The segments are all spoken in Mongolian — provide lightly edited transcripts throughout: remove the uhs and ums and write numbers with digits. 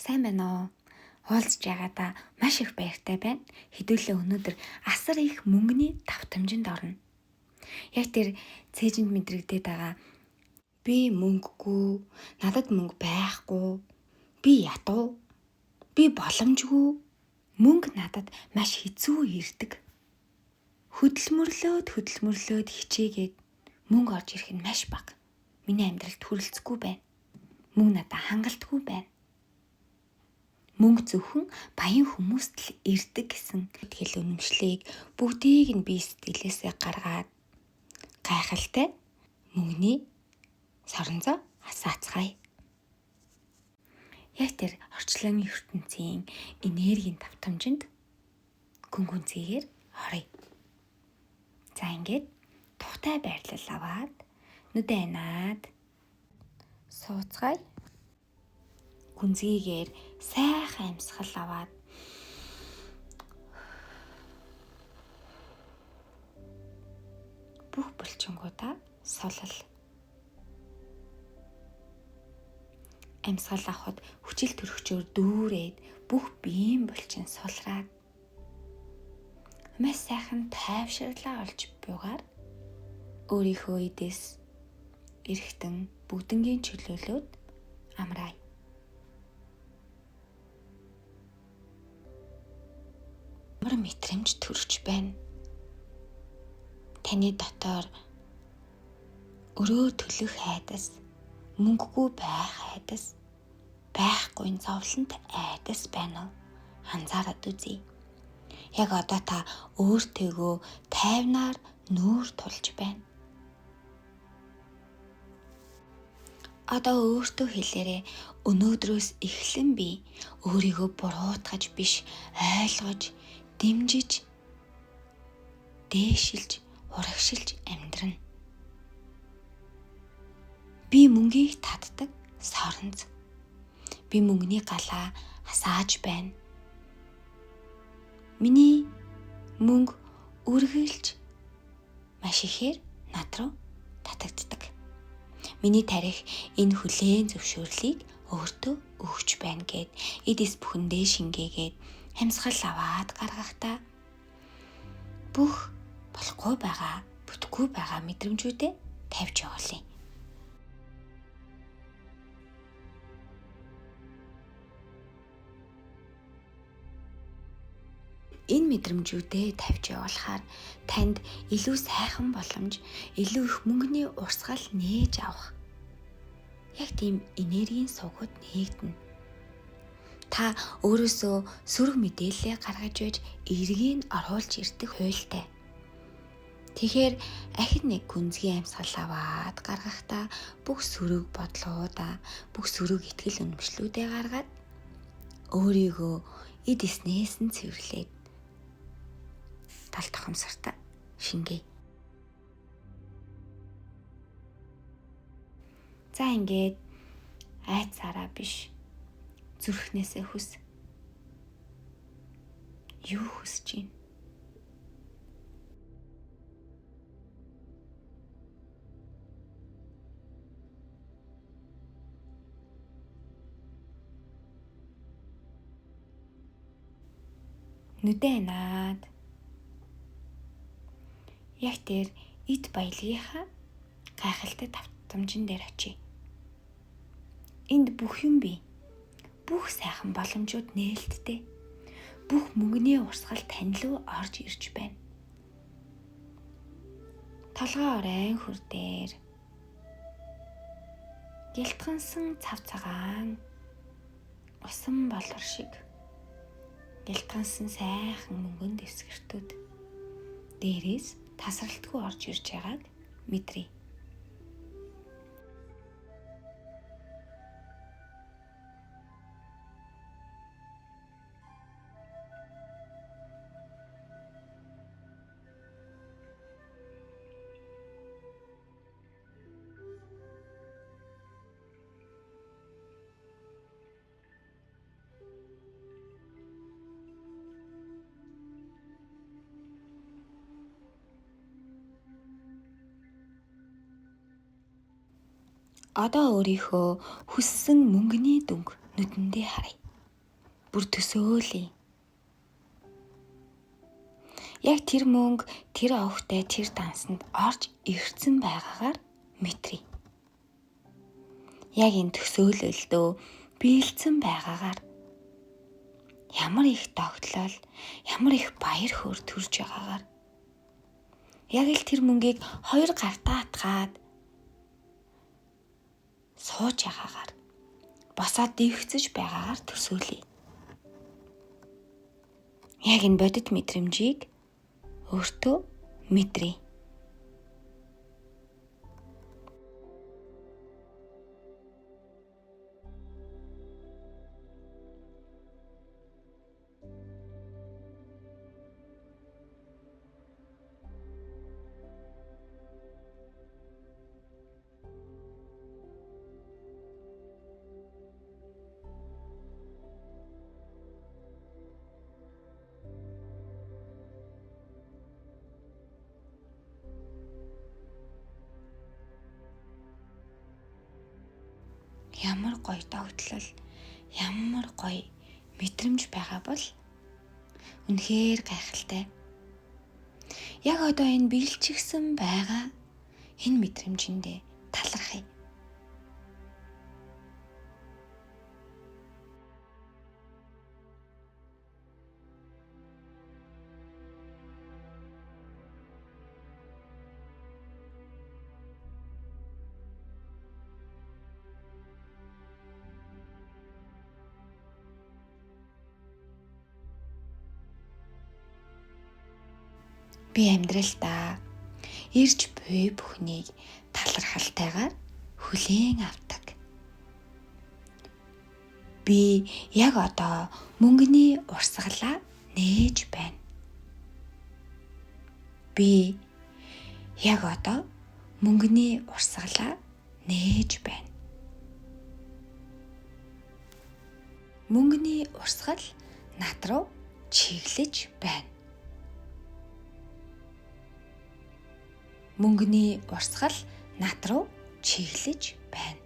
Сайн байна уу? Уулзж байгаадаа маш их баяртай байна. Хэдүүлээ өнөөдөр асар их мөнгөний давтамжинд орно. Яг тэр цээжинд мэдрэгдээд байгаа би мөнгөгүй, надад мөнгө байхгүй, би ядуу, би боломжгүй, мөнгө надад маш хэцүү ирдэг. Хөдөлмөрлөөд хичээгээд мөнгө орж ирэх нь маш бага. Миний амьдралд хүрэлцэхгүй байна. Мөнгө надад хангалтгүй байна. Мөнгө зөвхөн баян хүмүүст л ирдэг гэсэн итгэл үнэмшлийг бүгдийг нь бие сэтгэлээсээ гаргаад гайхалтай мөнгөний соронзоо хасаацгаая. Яг тэр орчлон ертөнцийн энергийн давтамжинд гүнзгийгээр оръё. За ингээд тухтай байрлал аваад нүдэ анаад сууцгаая. Гүнзгийгээр сайхан амьсгал аваад бүх булчингуудаа сулал. Амьсгал авахд хүчил төрөгчөөр дүүрээд бүх биеийн булчин сулраад маш сайхан тайвширлаа олж буйгаар өөрийнхөө эдээс эрэхтэн бүгднгийн чөлөөлөөд амраая. Ямар мэдрэмж төрж байна. Таны дотор өрөө төлөх айдас, мөнгөгүй байх айдас, байхгүй зовлонт айдас байна уу? Анзаараад үзье. Яг одоо та өөртөөгөө тайвнаар нүүр тулж байна. Одоо өөртөө хэлээрээ өнөөдрөөс эхлэн би өөрийгөө буруутгаж биш, ойлгож, дэмжиж, дээшилж, урагшилж амьдрана. Би мөнгийг татдаг соронз. Би мөнгөний галаа хасааж байна. Миний мөнгө үргэлж маш ихээр над руу татагддаг. Миний тарих энэ хүлээн зөвшөөрлийг өөртөө өгч байна гэд эдис бүхэндээ шингээгээд амьсгал аваад гаргахдаа бүх болохгүй байгаа, бүтггүй байгаа мэдрэмжүүдээ тавьж явуулъя. Энэ мэдрэмжүүдээ тавьж явуулахаар танд илүү сайхан боломж, илүү их мөнгөний урсгал нээж авах яг тийм энергийн сувгууд нээгдэнэ. Та өөрөөсөө сөрөг мэдээлэлээ гаргаж байж эргийг оруулж ирдэг хуйлтай. Тэгэхээр ахин нэг гүнзгий амьсгал аваад гаргахдаа бүх сөрөг бодлоодаа, бүх сөрөг итгэл үнэмшлүүдээ гаргаад өөрийгөө эд эснээс нь цэвэрлээд тал тохомсортой шингээе. За ингээд айцаараа биш, зүрхнээсээ хүс. Юу хүсэж байна? Нүдэ анаад яг тэр эд баялагийнхаа гайхалтай давтамжин дээр очие. Энд бүх юм бий. Бүх сайхан боломжууд нээлттэй. Бүх мөнгөний урсгал тань руу орж ирж байна. Толгой оройн хүр дээр гялтгансан цав цагаан усан болор шиг гялтгансан сайхан мөнгөн дэвсгэртүүд дээрээс тасралтгүй орж ирж байгааг мэдрээ. Одоо өөрийнхөө хүссэн мөнгөний дүнг нүдэндээ харъя. бүр төсөөлье. Яг тэр мөнгө тэр овогтой тэр дансанд орж ирсэн байгаагаар мэдрий. Яг энэ төсөөлөлдөө биелсэн байгаагаар ямар их тогтлол, ямар их баяр хөөр төрж байгаагаар яг л тэр мөнгийг хоёр гартаа атгаад сууж байгаагаар босоод дэвхцэж байгаагаар төсөөлье. Яг энэ бодит мэдрэмжийг өөртөө мэдрий. Ямар гоё тогтлол, ямар гоё мэдрэмж байгаа бол үнэхээр гайхалтай. Яг одоо энэ биелчихсэн байгаа энэ мэдрэмжиндээ талархъя. Би амьдралдаа ирж буй бүхнийг талархалтайгаар хүлээн авдаг. Би яг одоо мөнгөний урсгалаа нээж байна. Би яг одоо мөнгөний урсгалаа нээж байна. Мөнгөний урсгал над руу чиглэж байна. Мөнгөний урсгал над руу чиглэж байна.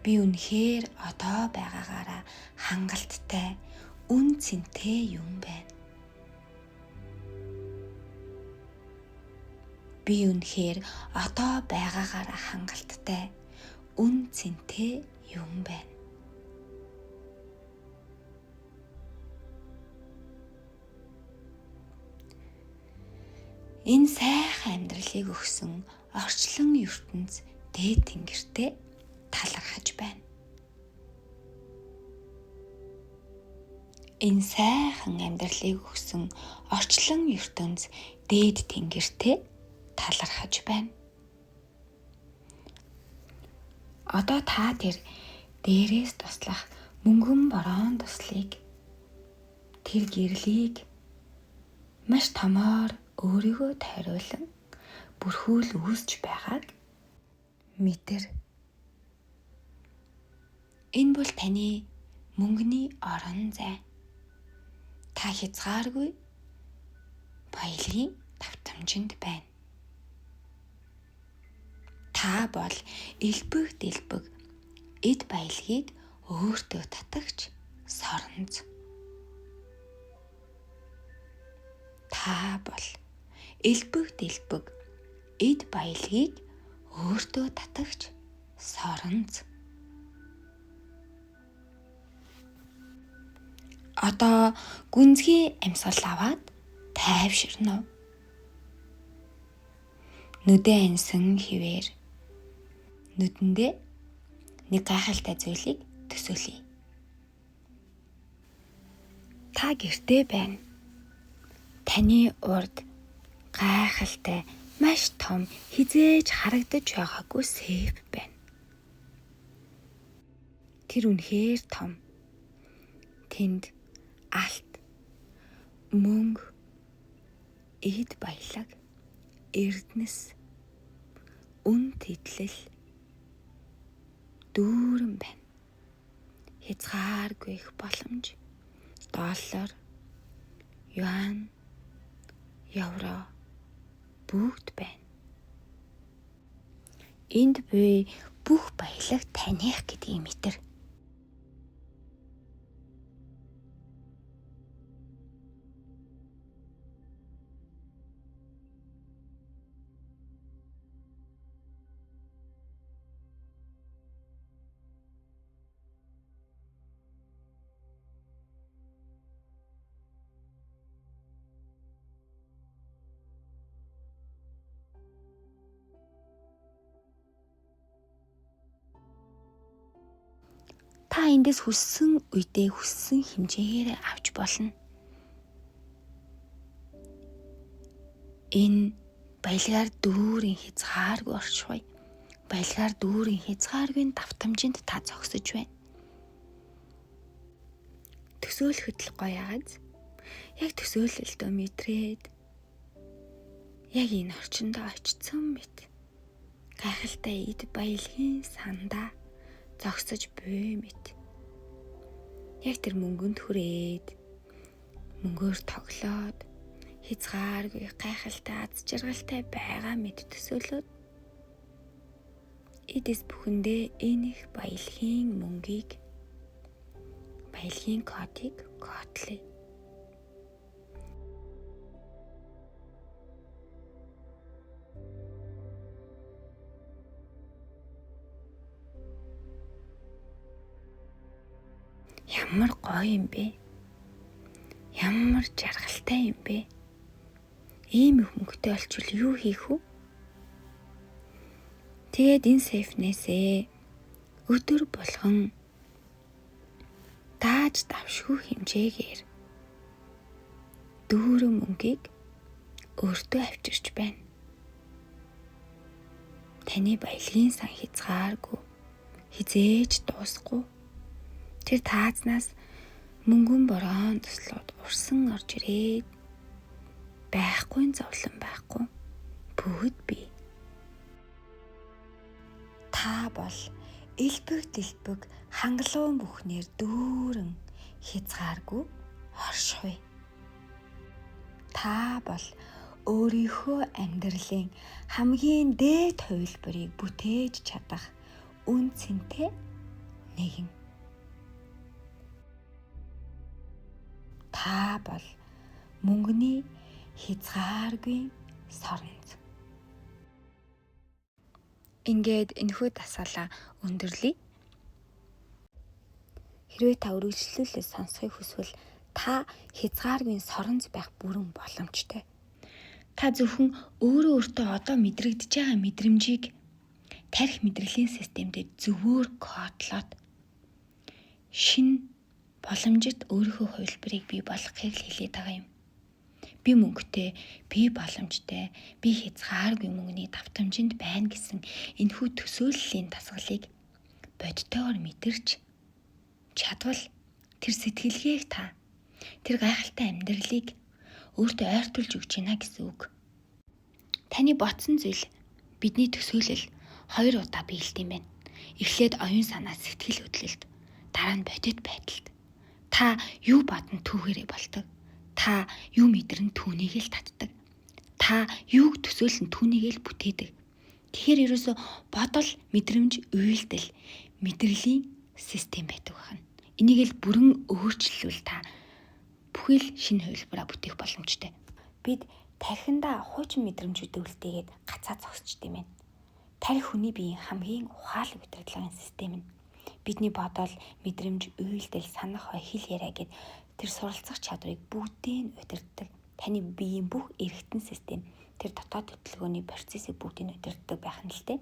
Би үнэхээр одоо байгаагаараа хангалттай, үн цэнтэй юм байна. Би үнэхээр одоо байгаагаараа хангалттай, үн цэнтэй юм байна. Энэ сайхан амьдралыг өгсөн орчлон ертөнц дээд тэнгэртээ талархаж байна. Энэ сайхан амьдралыг өгсөн орчлон ертөнц дээд тэнгэртээ талархаж байна. Одоо та тэр дээрээс туслах мөнгөн борон туслыг, тэр гэрлийг маш томоор өөрийгөө тойруулан бүрхүүл үүсч байгааг мэдэр. Энэ бол таны мөнгөний орон зай. Та хязгааргүй баялагын давтамжинд байна. Та бол элбэг дэлбэг эд баялагийг өөртөө татагч соронз. Та бол элбэг дэлбэг эд баялагийг өөртөө татагч соронз. Одоо гүнзгий амьсгал аваад тайвширнав. Нүдэн ансан хിവэр нүдэндээ нэг гайхалтай зүйлийг төсөөлье. Та гэртээ байна. Таны урд гайхалтай, маш том, хизээж харагдаж байгаагүй сейф байна. Тэр үнэхээр том. Тэнд алт, мөнгө, эд баялаг, эрдэнэс, үн тэтлэл дүүрэн байна. Хязгааргүй их боломж, доллар, юан, евро бүгд байна. Энд буй бүх баялаг таних гэдгийг мэдэр. Та эндээс хүссэн үедээ хүссэн хэмжээгээр авч болно. Энэ баялгаар дүүрэн хязгааргүй оршихуй. Баялгаар дүүрэн хязгааргүй давтамжинд та зогсож байна. Төсөөлөхөд л гоё ааз. Яг төсөөлөлтөө мэдрээд яг энэ орчиндөө очсон мэт. Гайхалтай эд баялагын сандаа зогсож буй мэт. Яг тэр мөнгөнд хүрээд мөнгөөр тоглоод хязгааргүй гайхалтай аз жаргалтай байгаа мэт төсөөлөд эдэс бүхэндээ энэ их баялагын мөнгийг баялагын кодыг кодлъя. Ямар гоё юм бэ? Ямар жаргалтай юм бэ? Ийм их мөнгөтэй олчвол юу хийх вэ? Тэгээд энэ сейфнээсээ өдөр болгон тааж давшгүй хэмжээгээр дүүрэн мөнгийг өөртөө авчирч байна. Таны баялагын сан хязгааргүй, хизээж дуусахгүй. Тэр таазнаас мөнгөн борон туслууд урсан орж ирээд байхгүй зовлон байхгүй бүгд бий. Та бол элбэг дэлбэг хангалуун бүхнээр дүүрэн хязгааргүй оршихуй. Та бол өөрийнхөө амьдралын хамгийн дээд хувилбарыг бүтээж чадах үн цэнтэй нэгэн. Та бол мөнгөний хязгааргүй соронз. Ингээд энэхүү дасгалаа өндөрлөе. Хэрвээ та үргэлжлүүлээд сонсохыг хүсвэл та хязгааргүй соронз байх бүрэн боломжтой. Та зөвхөн өөртөө одоо мэдрэгдэж байгаа мэдрэмжийг тарих мэдрэлийн системдээ зөвөр кодлоод шинэ боломжит өөрийнхөө хувилбарыг бий болгохыг л хэлээд байгаа юм. Би мөнгөтэй, би боломжтой, би хязгааргүй мөнгөний давтамжинд байна гэсэн энэхүү төсөөллийн дасгалыг бодтойгоор мэдэрч чадвал тэр сэтгэлгээг та тэр гайхалтай амьдралыг өөртөө ойртуулж өгч байна гэсэн үг. Таны ботсон зүйл бидний төсөөлөл 2 удаа биелд юм байна. Эхлээд оюун санаа сэтгэл хөдлөлд, дараа нь бодит байдалд. Та юу бодно түүгээрээ болдог. Та юу мэдэрн түүнийг л татдаг. Та юуг төсөөлн түүнийг л бүтээдэг. Тэгэхээр ерөөсө бодол, мэдрэмж, үйлдэл, мэдрэлийн систем байдаг байна. Энийг л бүрэн өөрчлөлвөл та бүхэл шинэ хувилбараа бүтээх боломжтой. Бид тархиндаа хуучин мэдрэмжүүдээ үлдээгээд гацаа зогсчд юм байна. Тарих хүний биеийн хамгийн ухаалаг удирдлагын систем нь. Бидний бодол, мэдрэмж, үйлдэл, санах, хэл яриа гэд тэр суралцах чадварыг бүгдийг нь удирддаг. Таны биеийн бүх эргэтэн систем тэр дотоод хөдөлгөөний процессыг бүгдийг нь удирддаг байх нь л дээ.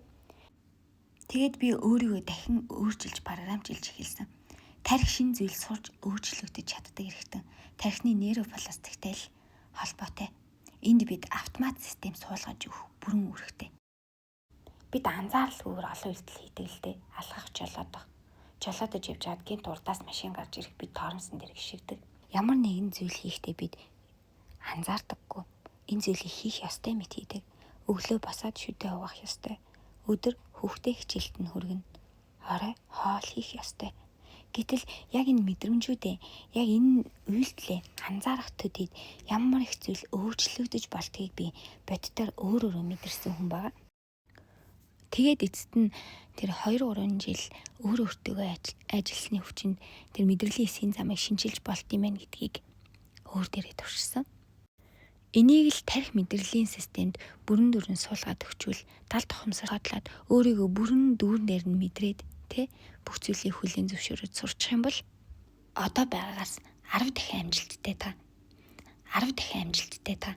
Тэгээд би өөрийгөө дахин өөрчилж, програмчилж эхэлсэн. Тарих шин зүйл сурж өөрчлөгдөж чаддаг эргэтэн. Тархины нейропластиктэй л холбоотой. Энд бид автомат систем суулгаж өгөх бүрэн үүрэгтэй. Бид анзааралгүйгээр олон үйлдэл хийдэг л дээ. Алхах, жолоодох. Жолоодож явж байгаад гинт урдаас машин гарч ирэх бид торомсон дээр гიშгдэг. Ямар нэгэн зүйл хийхдээ бид анзаардаггүй. Энэ зүйлийг хийх ёстой мэт хийдэг. Өглөө босоод шүдээ угаах ёстой. Өдөр хүүхдээ хичээлд нь хүргэнэ. Орой хоол хийх ёстой. Гэтэл яг энэ мэдрэмжүүдээ, яг энэ үйлдэлээ анзаарах төдийд ямар их зүйл өөрчлөгдөж болдгийг би боддоор өөрөө мэдэрсэн хүн байгаа. Тэгээд эцэст нь тэр 2-3 жил өөртөөгөө ажилласны хүчинд тэр мэдрэлийн эсийн замыг шинжилж болт юм байна гэдгийг өөр дээрээ туршсан. Энийг л тарих мэдрэлийн системд бүрэн дүүрэн суулгаад өгчвөл тал тухамсар хотлоод өөрийгөө бүрэн дүүрнээр нь мэдрээд бүх зүйлийг хүлээн зөвшөөрөж сурчих юм бол одоо байгаагаас 10 дахин амжилттай та. 10 дахин амжилттай та.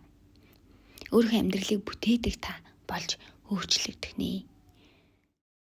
Өөрийнхөө амьдралыг бүтээдэг та болж өөрчлөгдөх нэ.